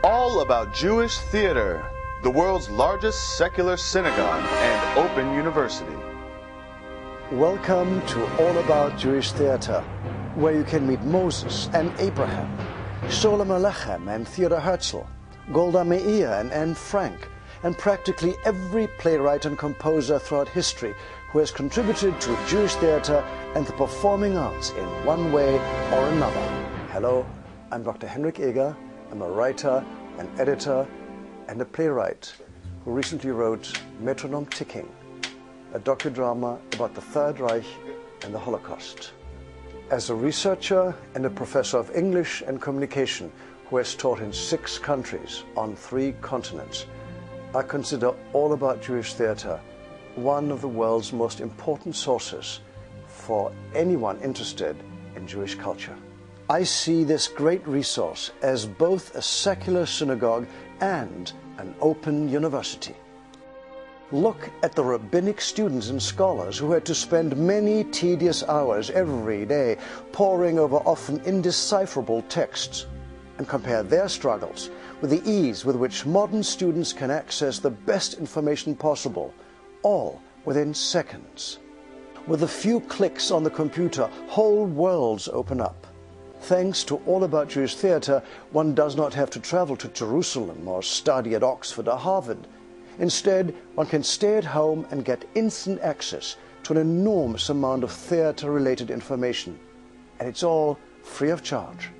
All About Jewish Theater, the world's largest secular synagogue and open university. Welcome to All About Jewish Theater, where you can meet Moses and Abraham, Sholem Aleichem and Theodor Herzl, Golda Meir and Anne Frank, and practically every playwright and composer throughout history who has contributed to Jewish theater and the performing arts in one way or another. Hello, I'm Dr. Henrik Eger. I'm a writer, an editor, and a playwright who recently wrote Metronome Ticking, a docudrama about the Third Reich and the Holocaust. As a researcher and a professor of English and communication who has taught in 6 countries on 3 continents, I consider All About Jewish Theater one of the world's most important sources for anyone interested in Jewish culture. I see this great resource as both a secular synagogue and an open university. Look at the rabbinic students and scholars who had to spend many tedious hours every day poring over often indecipherable texts, and compare their struggles with the ease with which modern students can access the best information possible, all within seconds. With a few clicks on the computer, whole worlds open up. Thanks to All About Jewish Theater, one does not have to travel to Jerusalem or study at Oxford or Harvard. Instead, one can stay at home and get instant access to an enormous amount of theater-related information. And it's all free of charge.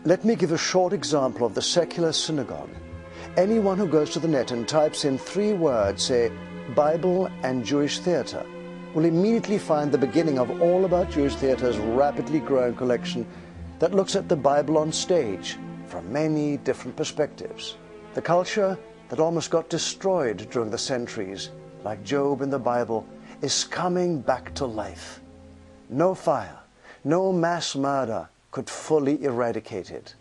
Let me give a short example of the secular synagogue. Anyone who goes to the net and types in 3 words, say, Bible and Jewish theater, will immediately find the beginning of All About Jewish Theater's rapidly growing collection that looks at the Bible on stage from many different perspectives. The culture that almost got destroyed during the centuries, like Job in the Bible, is coming back to life. No fire, no mass murder could fully eradicate it.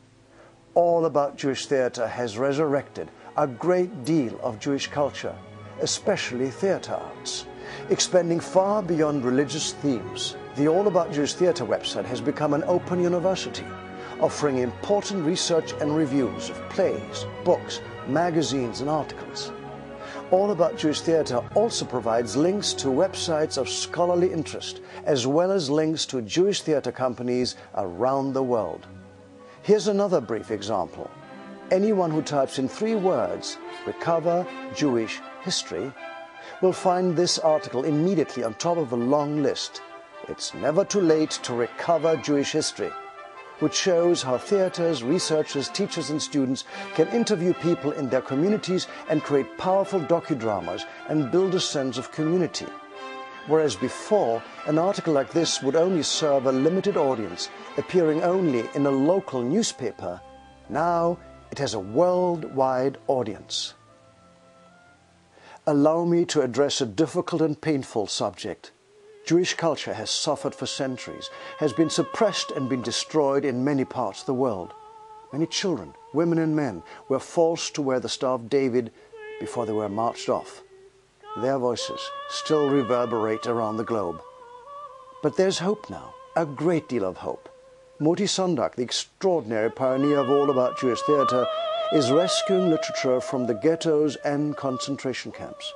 All About Jewish Theater has resurrected a great deal of Jewish culture, especially theater arts, expanding far beyond religious themes. The All About Jewish Theater website has become an open university, offering important research and reviews of plays, books, magazines, and articles. All About Jewish Theater also provides links to websites of scholarly interest, as well as links to Jewish theater companies around the world. Here's another brief example. Anyone who types in 3 words, Recover Jewish History, will find this article immediately on top of a long list. It's never too late to recover Jewish history, which shows how theaters, researchers, teachers, and students can interview people in their communities and create powerful docudramas and build a sense of community. Whereas before, an article like this would only serve a limited audience, appearing only in a local newspaper, now it has a worldwide audience. Allow me to address a difficult and painful subject. Jewish culture has suffered for centuries, has been suppressed and been destroyed in many parts of the world. Many children, women and men were forced to wear the Star of David before they were marched off. Their voices still reverberate around the globe. But there's hope now, a great deal of hope. Moti Sondag, the extraordinary pioneer of All About Jewish Theater, is rescuing literature from the ghettos and concentration camps.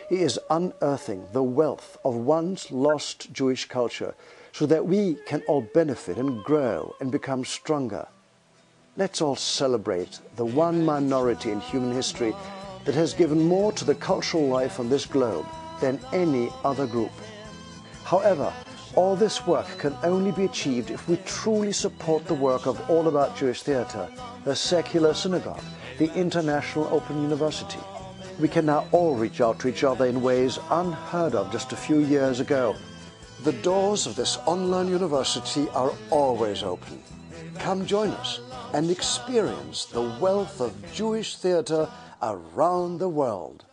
He is unearthing the wealth of once lost Jewish culture so that we can all benefit and grow and become stronger. Let's all celebrate the one minority in human history that has given more to the cultural life on this globe than any other group. However, all this work can only be achieved if we truly support the work of All About Jewish Theater, the secular synagogue, the international open university. We can now all reach out to each other in ways unheard of just a few years ago. The doors of this online university are always open. Come join us and experience the wealth of Jewish theater around the world.